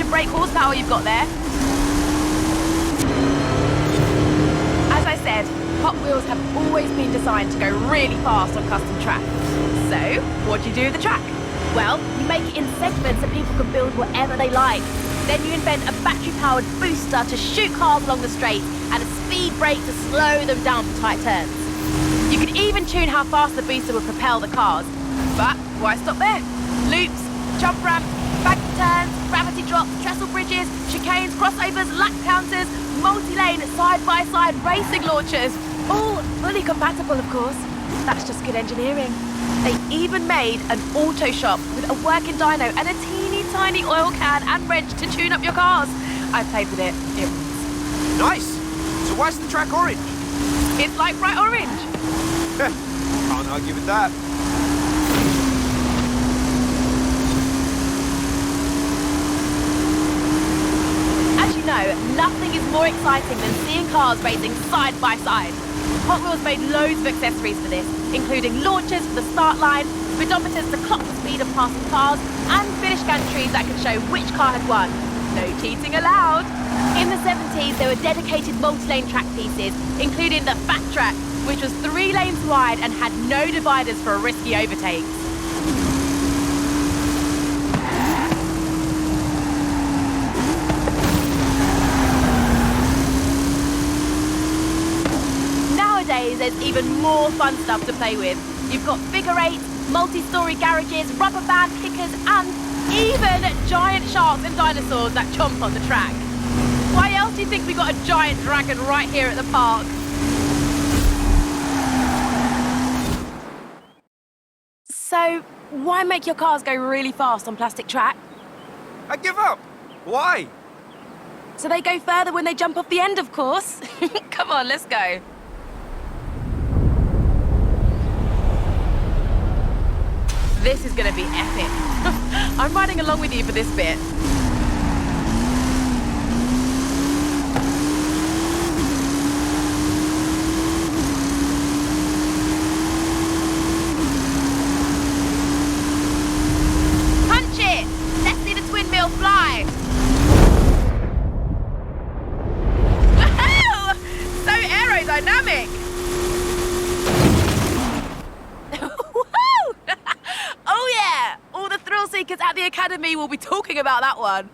200 brake horsepower you've got there. As I said, Hot Wheels have always been designed to go really fast on custom track. So, what do you do with the track? Well, you make it in segments so people can build whatever they like. Then you invent a battery-powered booster to shoot cars along the straight and a speed brake to slow them down for tight turns. You can even tune how fast the booster will propel the cars. But why stop there? Loops, jump ramps, bank turns, gravity drops, trestle bridges, chicanes, crossovers, lap counters, multi-lane, side-by-side racing launchers. All fully compatible, of course. That's just good engineering. They even made an auto shop with a working dyno and a teeny tiny oil can and wrench to tune up your cars. I played with it. It was Nice! So why's the track orange? It's like bright orange. Can't argue with that. As you know, nothing is more exciting than seeing cars racing side by side. Hot Wheels made loads of accessories for this, including launchers for the start line, speedometers to clock the speed of passing cars, and finish gantries that can show which car had won. No cheating allowed. In the 70s, there were dedicated multi-lane track pieces, including the Fat Track, which was 3 lanes wide and had no dividers for risky overtakes. Nowadays, there's even more fun stuff to play with. You've got figure eights, multi-story garages, rubber band kickers, and even giant sharks and dinosaurs that chomp on the track. Why else do you think we got a giant dragon right here at the park? So, why make your cars go really fast on plastic track? I give up! Why? So they go further when they jump off the end, of course. Come on, let's go. This is gonna be epic. I'm riding along with you for this bit. Punch it! Let's see the twin wheel fly. Wow! So aerodynamic. Oh yeah! All the thrill seekers at the Academy will be talking about that one.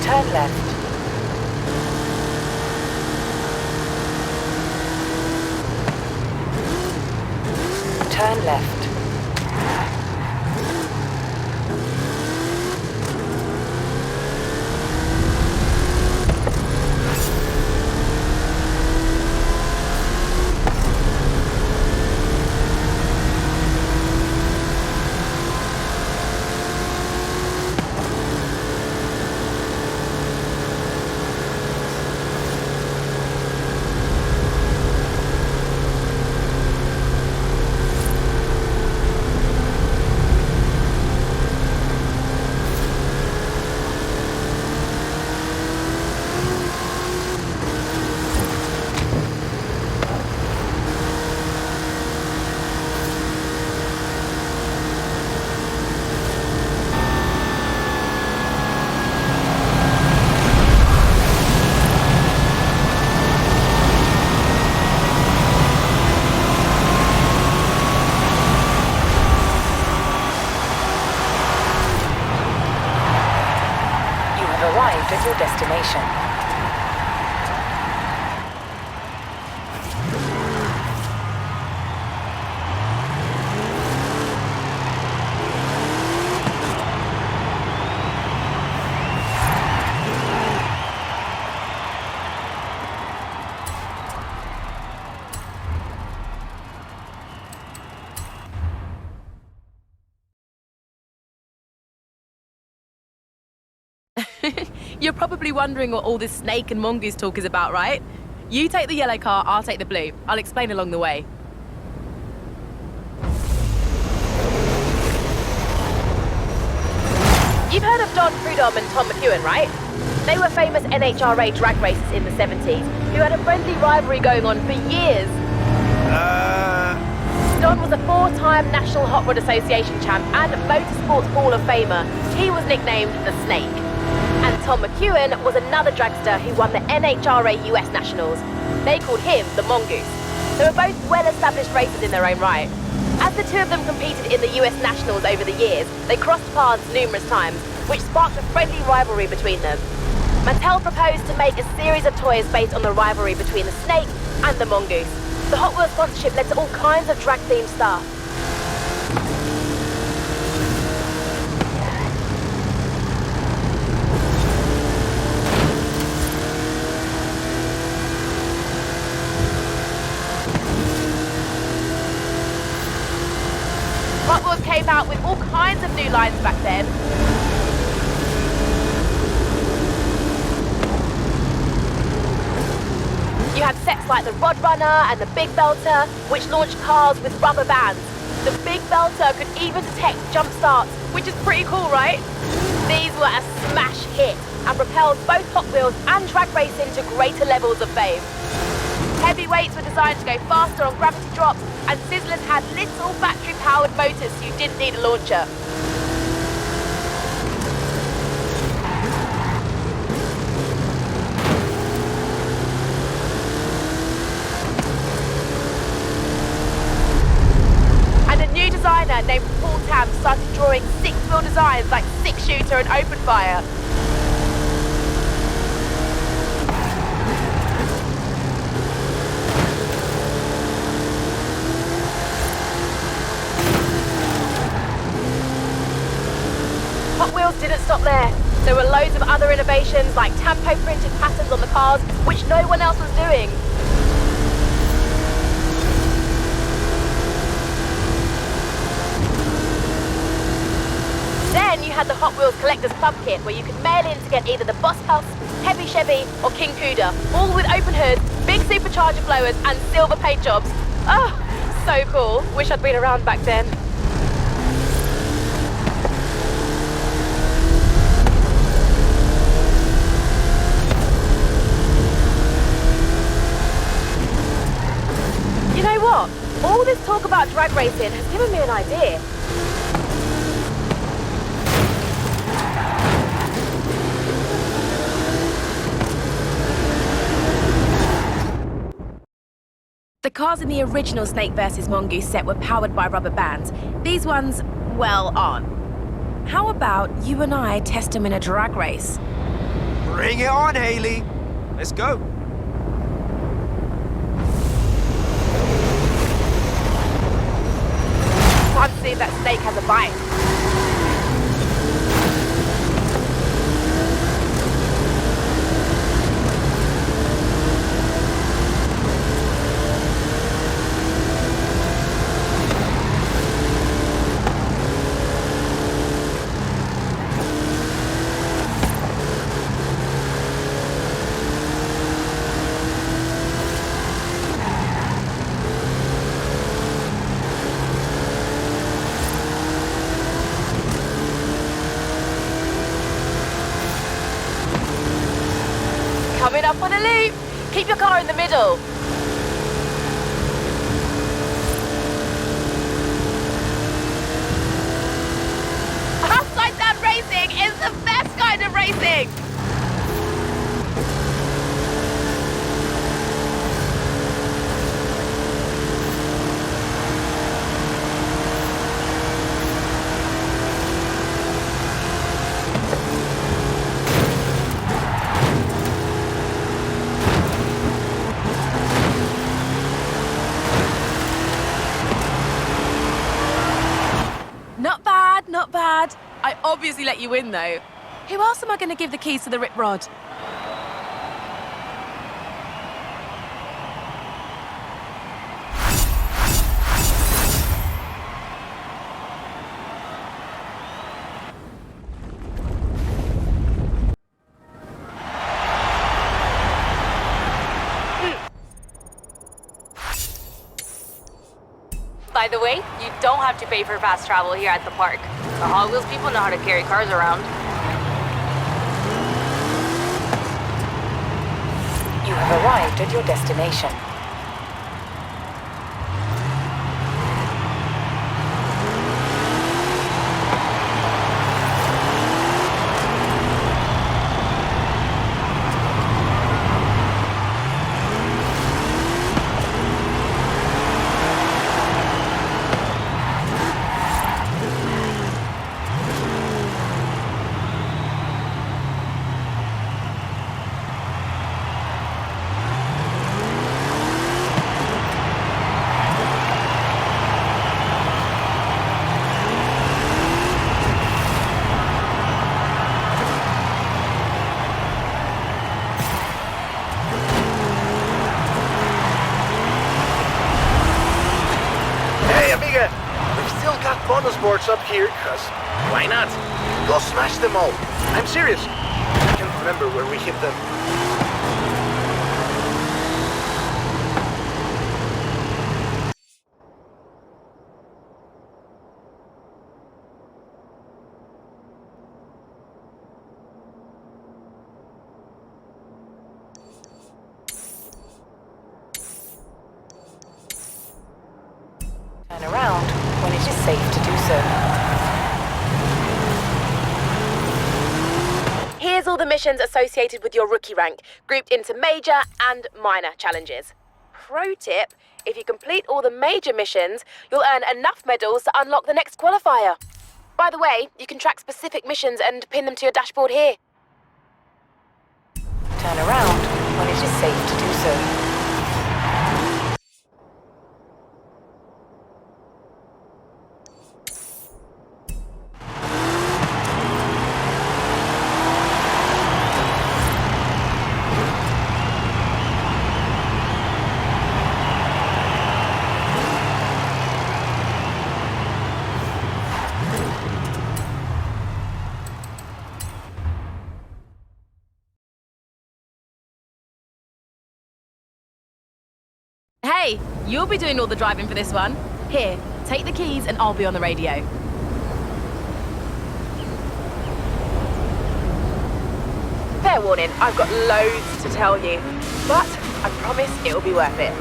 Turn left. Turn left. have arrived at your destination. You're probably wondering what all this snake and mongoose talk is about, right? You take the yellow car, I'll take the blue. I'll explain along the way. You've heard of Don Prudhomme and Tom McEwen, right? They were famous NHRA drag racers in the 70s who had a friendly rivalry going on for years. Don was a 4-time National Hot Rod Association champ and Motorsports Hall of Famer. He was nicknamed the Snake. And Tom McEwen was another dragster who won the NHRA US Nationals. They called him the Mongoose. They were both well-established racers in their own right. As the two of them competed in the US Nationals over the years, they crossed paths numerous times, which sparked a friendly rivalry between them. Mattel proposed to make a series of toys based on the rivalry between the Snake and the Mongoose. The Hot Wheels sponsorship led to all kinds of drag-themed stuff. Hot Wheels came out with all kinds of new lines back then. You had sets like the Rod Runner and the Big Belter, which launched cars with rubber bands. The Big Belter could even detect jump starts, which is pretty cool, right? These were a smash hit and propelled both Hot Wheels and drag racing to greater levels of fame. Heavyweights were designed to go faster on gravity drops, and Sizzlers had little battery-powered motors so you didn't need a launcher. And a new designer named Paul Tam started drawing 6-wheel designs like 6-shooter and open fire. Hot Wheels didn't stop there. There were loads of other innovations like tampo printed patterns on the cars, which no one else was doing. Then you had the Hot Wheels Collector's Club Kit, where you could mail in to get either the Boss House, Heavy Chevy, or King Cuda, all with open hoods, big supercharger blowers, and silver paint jobs. Oh, so cool. Wish I'd been around back then. You know what? All this talk about drag racing has given me an idea. The cars in the original Snake vs. Mongoose set were powered by rubber bands. These ones, well, aren't. How about you and I test them in a drag race? Bring it on, Haley. Let's go. Time to see if that snake has a bite. Coming up on a loop. Keep your car in the middle. Upside down racing is the best kind of racing. obviously let you in, though. Who else am I going to give the keys to the rip rod? By the way, you don't have to pay for fast travel here at the park. The Hot Wheels people know how to carry cars around. You have arrived at your destination. Bonus boards up here, cuz why not? Go smash them all. I'm serious. I can't remember where we hit them. Turn around when it is safe to do so. Here's all the missions associated with your rookie rank, grouped into major and minor challenges. Pro tip, if you complete all the major missions, you'll earn enough medals to unlock the next qualifier. By the way, you can track specific missions and pin them to your dashboard here. Turn around when it is safe to do so. Hey, you'll be doing all the driving for this one. Here, take the keys and I'll be on the radio. Fair warning, I've got loads to tell you, but I promise it'll be worth it.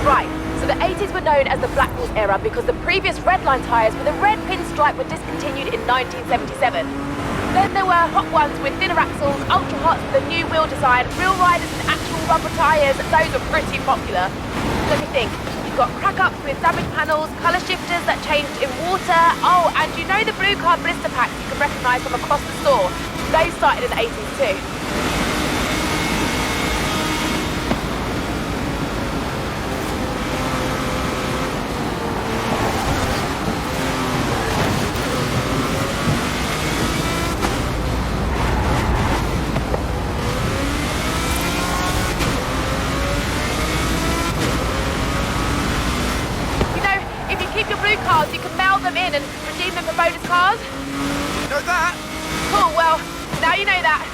Right, so the 80s were known as the Black Wheels era because the previous redline tyres with a red pinstripe were discontinued in 1977. Then there were hot ones with thinner axles, ultra hots with a new wheel design, real riders and actual rubber tyres. Those were pretty popular. Let me think. You've got crack-ups with damaged panels, colour shifters that changed in water. Oh, and you know the blue card blister packs you can recognise from across the store? Those started in the 80s too. Cars, you can mail them in and redeem them for bonus cars. Know that? Cool, well, now you know that.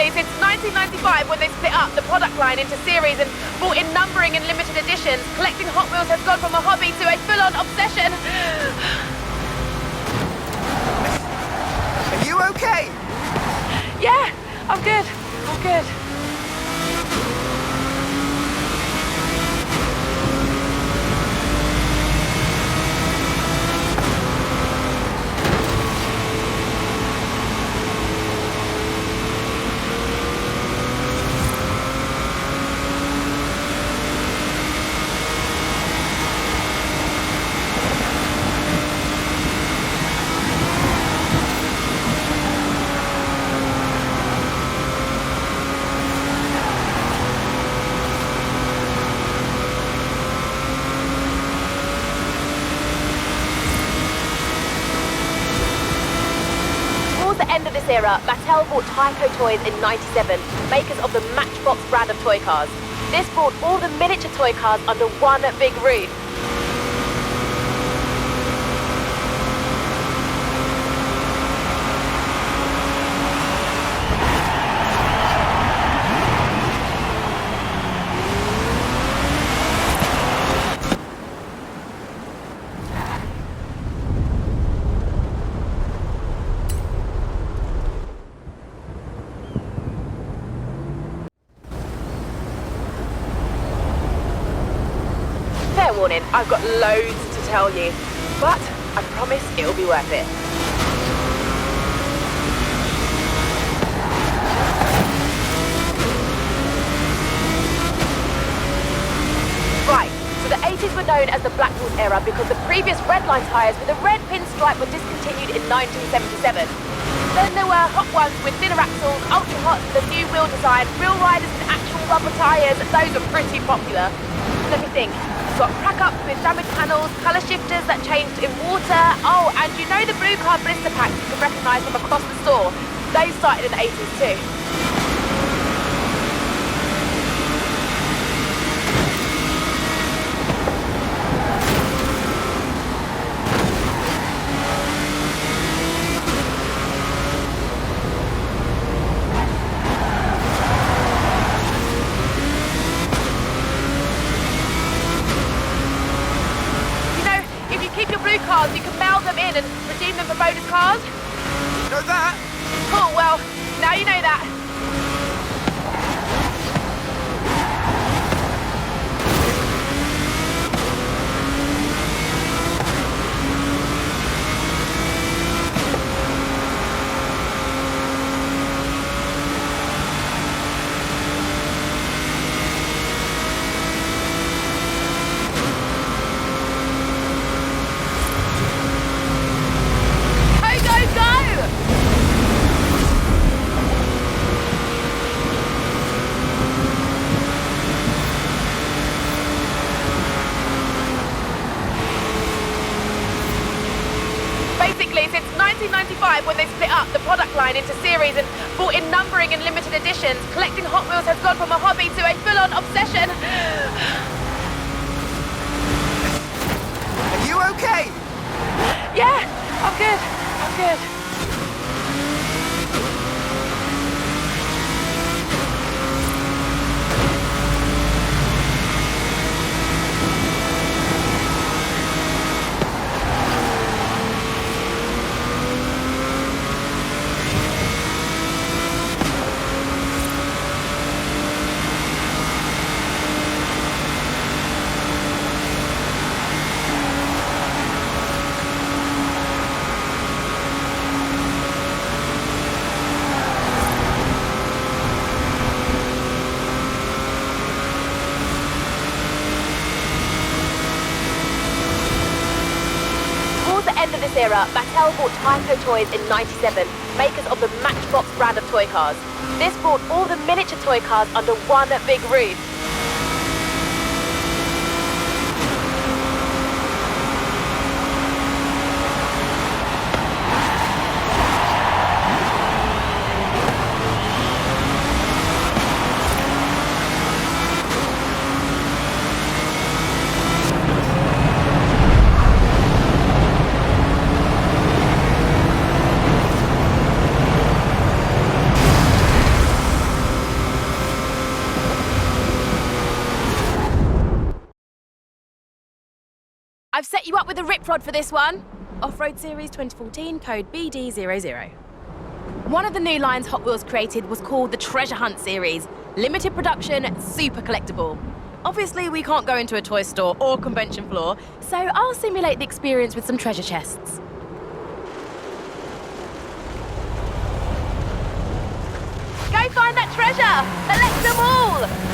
Since 1995, when they split up the product line into series and brought in numbering and limited editions, collecting Hot Wheels has gone from a hobby to a full-on obsession. Are you okay? Yeah, I'm good. I'm good. End of this era, Mattel bought Tyco Toys in '97, makers of the Matchbox brand of toy cars. This brought all the miniature toy cars under one big roof. Fair warning, I've got loads to tell you, but I promise it'll be worth it. Right, so the 80s were known as the Black Horse era because the previous redline tyres with a red pinstripe were discontinued in 1977. Then there were hot ones with thinner axles, ultra hot, the new wheel design, real riders and actual rubber tyres. Those are pretty popular. Let me think. Got crack-ups with damaged panels, colour shifters that changed in water. Oh, and you know the blue card blister packs you can recognise from across the store? Those started in the 80s too. Cars, you can mail them in and redeem them for bonus cars. Know that? Cool, well, now you know that. Since 1995, when they split up the product line into series and brought in numbering and limited editions, collecting Hot Wheels has gone from a hobby to a full-on obsession. Are you okay? Yeah, I'm good. I'm good. End of this era, Mattel bought Tyco Toys in '97, makers of the Matchbox brand of toy cars. This brought all the miniature toy cars under one big roof. I've set you up with a rip rod for this one. Off-Road Series 2014, code BD00. One of the new lines Hot Wheels created was called the Treasure Hunt Series. Limited production, super collectible. Obviously, we can't go into a toy store or convention floor, so I'll simulate the experience with some treasure chests. Go find that treasure! Collect them all!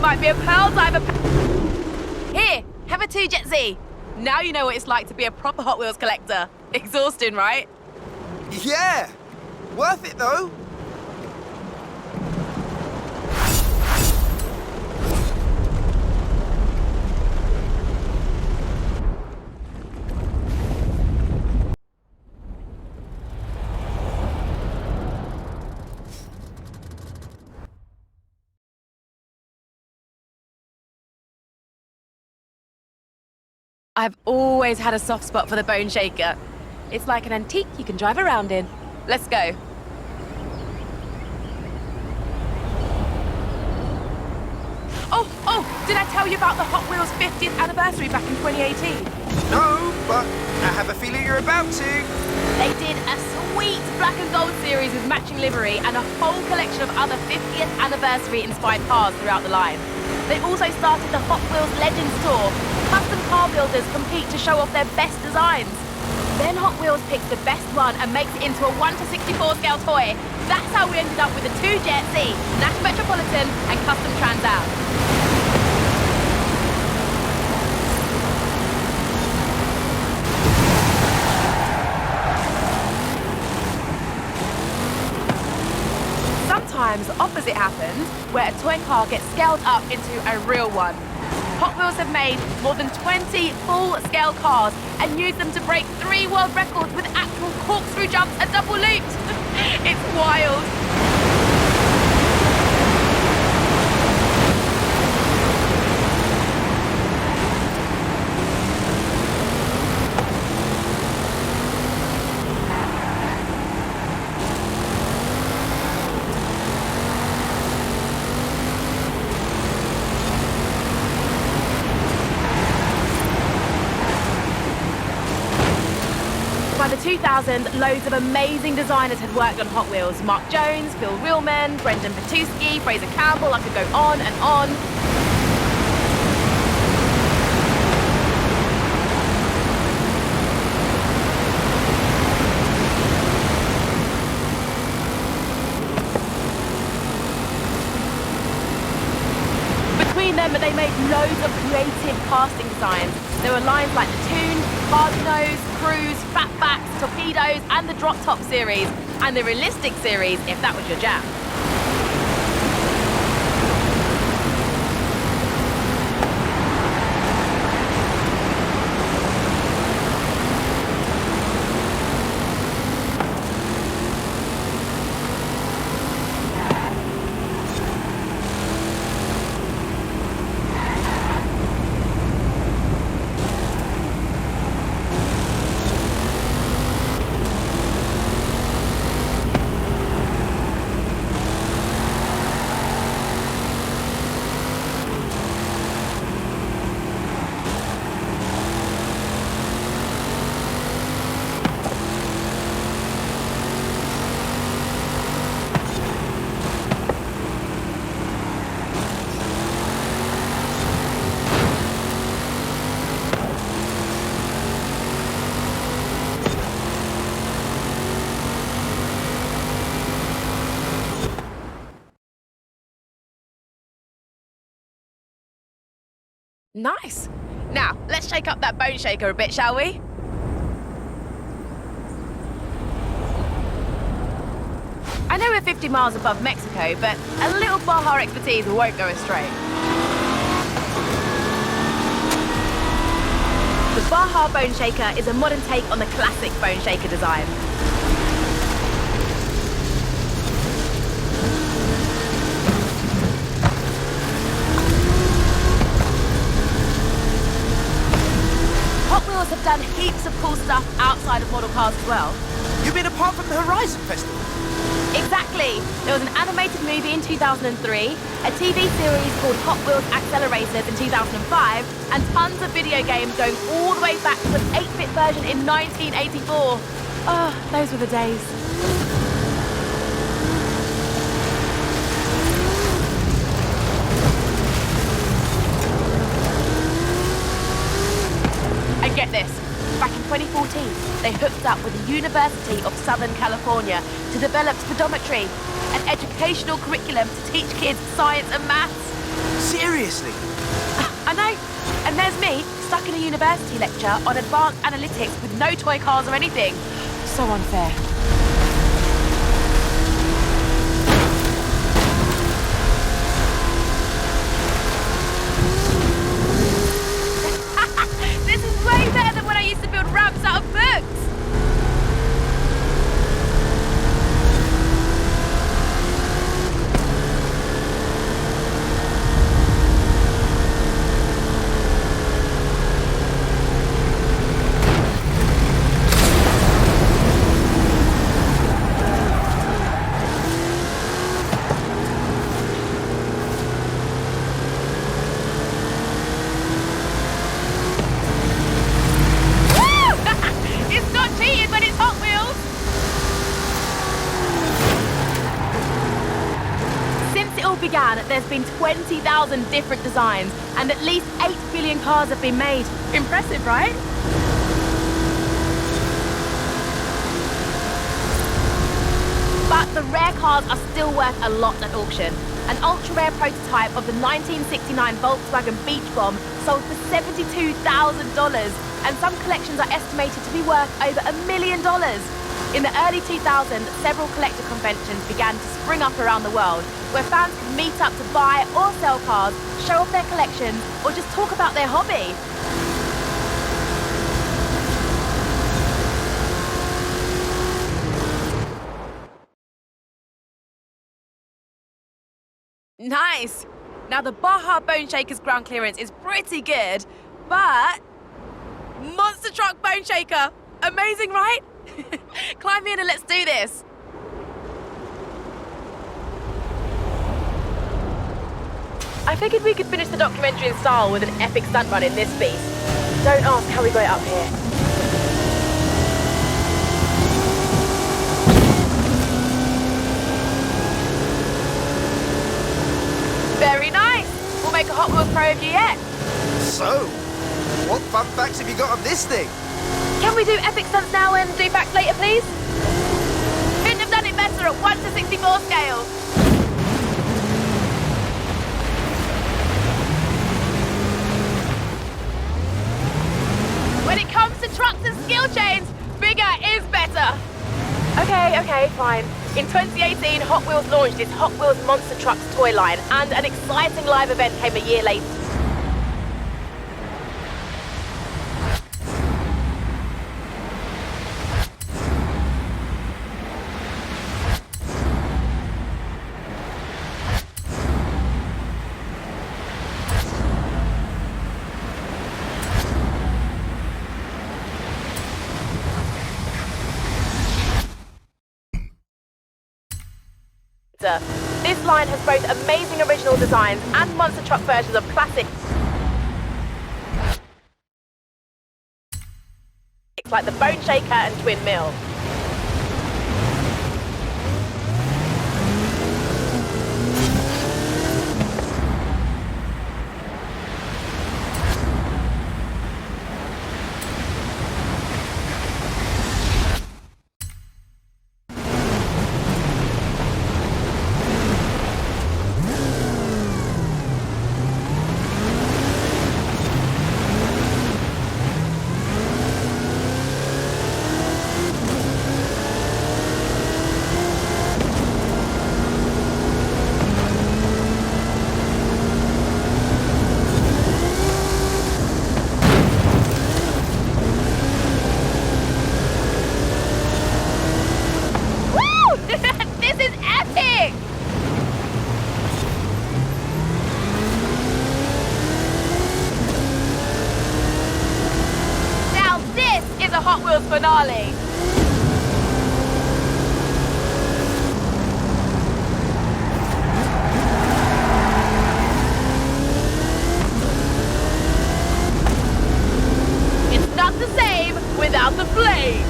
Might be a pearl diver. Here, have a 2 Jet Z. Now you know what it's like to be a proper Hot Wheels collector. Exhausting, right? Yeah! Worth it, though. I've always had a soft spot for the Bone Shaker. It's like an antique you can drive around in. Let's go. Oh, did I tell you about the Hot Wheels 50th anniversary back in 2018? No, but I have a feeling you're about to. They did a sweet black and gold series with matching livery and a whole collection of other 50th anniversary inspired cars throughout the line. They also started the Hot Wheels Legends Tour. Custom car builders compete to show off their best designs. Then Hot Wheels picks the best one and makes it into a 1/64 scale toy. That's how we ended up with the 2 Jet Z, Nash Metropolitan and Custom Trans Am. Sometimes the opposite happens, where a toy car gets scaled up into a real one. Hot Wheels have made more than 20 full-scale cars and used them to break 3 world records with actual corkscrew jumps and double loops. It's wild. By the 2000, loads of amazing designers had worked on Hot Wheels. Mark Jones, Bill Wheelman, Brendan Patuski, Fraser Campbell, I could go on and on. Between them, they made loads of creative casting designs. There were lines like the Toon, Hard Nose, Cruise, Fatbacks, Torpedoes, and the Drop Top series, and the Realistic series, if that was your jam. Nice. Now, let's shake up that bone shaker a bit, shall we? I know we're 50 miles above Mexico, but a little Baja expertise won't go astray. The Baja Bone Shaker is a modern take on the classic Bone Shaker design. Hot Wheels have done heaps of cool stuff outside of model cars as well. You mean apart from the Horizon Festival? Exactly! There was an animated movie in 2003, a TV series called Hot Wheels Accelerators in 2005, and tons of video games going all the way back to an 8-bit version in 1984. Oh, those were the days. And get this, back in 2014, they hooked up with the University of Southern California to develop speedometry, an educational curriculum to teach kids science and maths. Seriously? I know. And there's me, stuck in a university lecture on advanced analytics with no toy cars or anything. So unfair. This is way better than when I used to build ramps out of books. It's not cheating when it's Hot Wheels! Since it all began, there's been 20,000 different designs, and at least 8 billion cars have been made. Impressive, right? But the rare cars are still worth a lot at auction. An ultra-rare prototype of the 1969 Volkswagen Beach Bomb sold for $72,000, and some collections are estimated to be worth over $1 million. In the early 2000s, several collector conventions began to spring up around the world, where fans could meet up to buy or sell cars, show off their collections, or just talk about their hobby. Nice! Now the Baja Bone Shaker's ground clearance is pretty good, but... Monster Truck Bone Shaker! Amazing, right? Climb in and let's do this! I figured we could finish the documentary in style with an epic stunt run in this beast. Don't ask how we got it up here. Pro of you yet. So, what fun facts have you got on this thing? Can we do epic stunts now and do facts later, please? Couldn't have done it better at 1 to 64 scale. When it comes to trucks and skill chains, bigger is better. Okay, fine. In 2018, Hot Wheels launched its Hot Wheels Monster Trucks toy line, and an exciting live event came a year later. This line has both amazing original designs and monster truck versions of classics like the Bone Shaker and Twin Mill. This is epic! Now this is a Hot Wheels finale. It's not the same without the flame.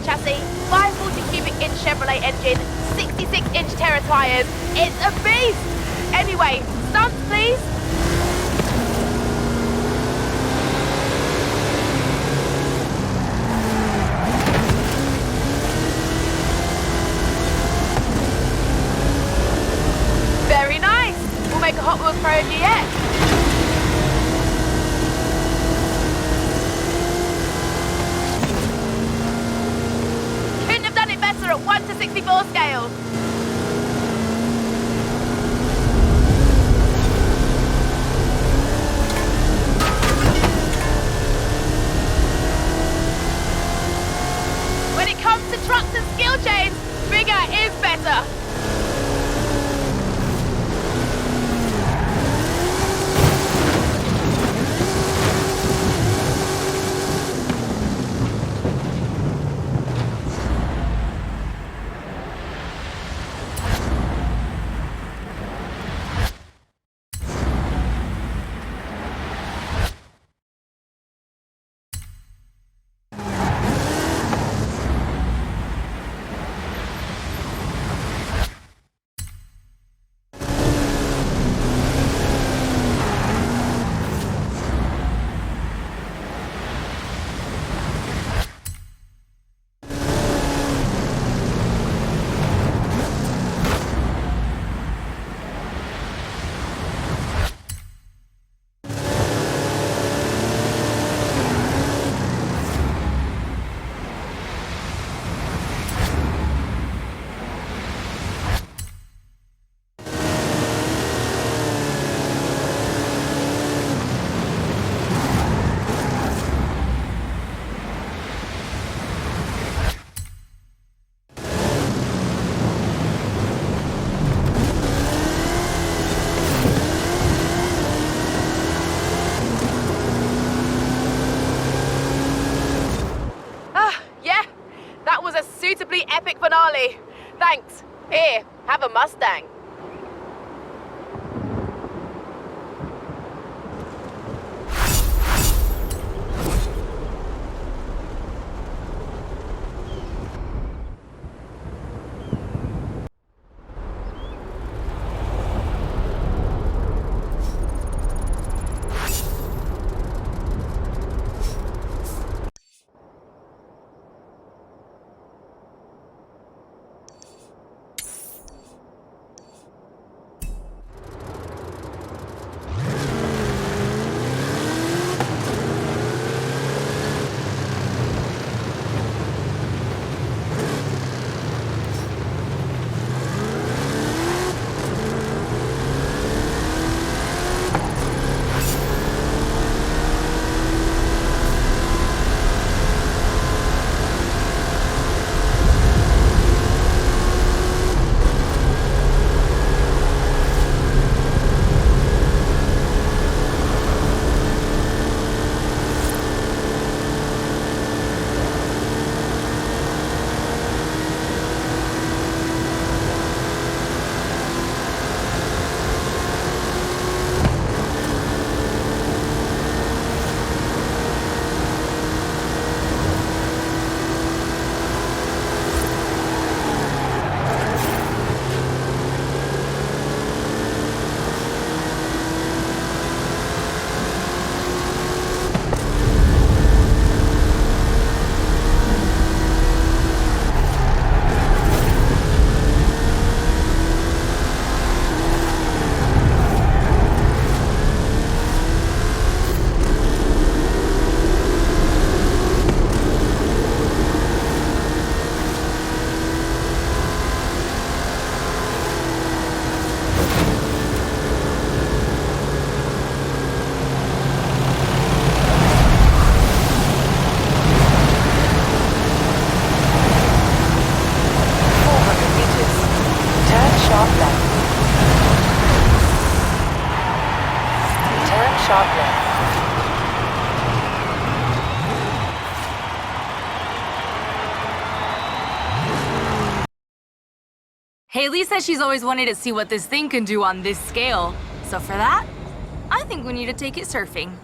Chassis, 540 cubic inch Chevrolet engine, 66 inch Terra tyres. It's a beast! Anyway, stunts please. Very nice. We'll make a Hot Wheels Pro of you yet. At 1 to 64 scale. When it comes to trucks and skill chains, bigger is better. Suitably epic finale. Thanks. Here, have a Mustang. sharp left. Haley says she's always wanted to see what this thing can do on this scale. So for that, I think we need to take it surfing.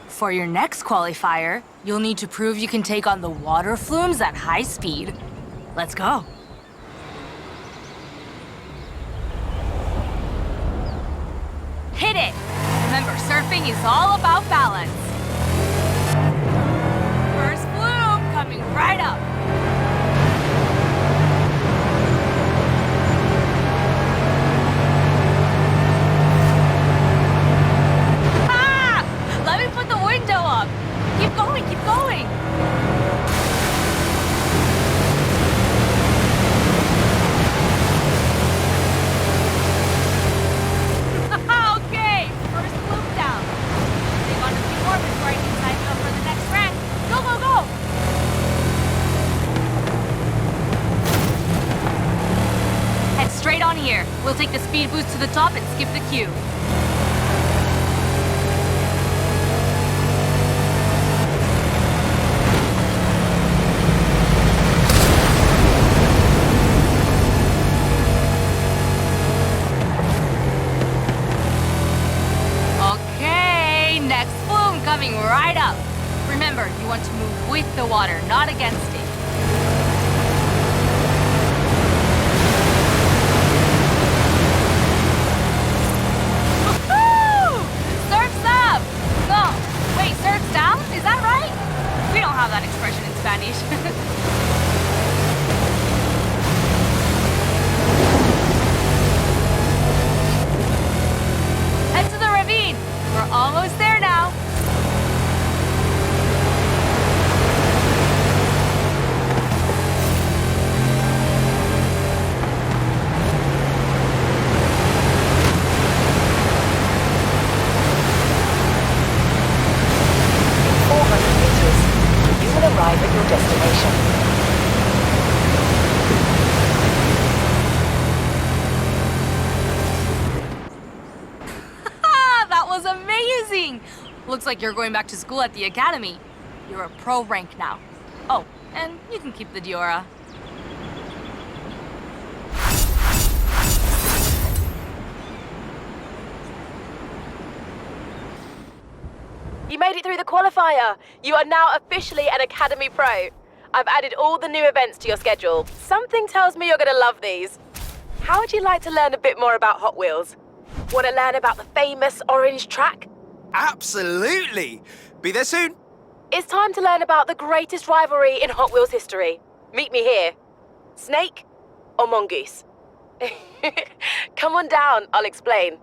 For your next qualifier, you'll need to prove you can take on the water flumes at high speed. Let's go. Hit it! Remember, surfing is all about balance. First flume coming right up. Let me put the window up. Keep going, keep going. Okay, first loop down. Take on a few more before I can sign you up for the next rank. Go, go, go. Head straight on here. We'll take the speed boost to the top and skip the queue. Coming right up. Remember, you want to move with the water, not against it. Woohoo! Surf's up! No, wait, surf's down? Is that right? We don't have that expression in Spanish. Head to the ravine. We're almost there now. Arrive at your destination. That was amazing! Looks like you're going back to school at the academy. You're a pro rank now. Oh, and you can keep the Diora. You made it through the qualifier. You are now officially an Academy Pro. I've added all the new events to your schedule. Something tells me you're gonna love these. How would you like to learn a bit more about Hot Wheels? Want to learn about the famous orange track? Absolutely! Be there soon. It's time to learn about the greatest rivalry in Hot Wheels history. Meet me here. Snake or Mongoose? Come on down, I'll explain.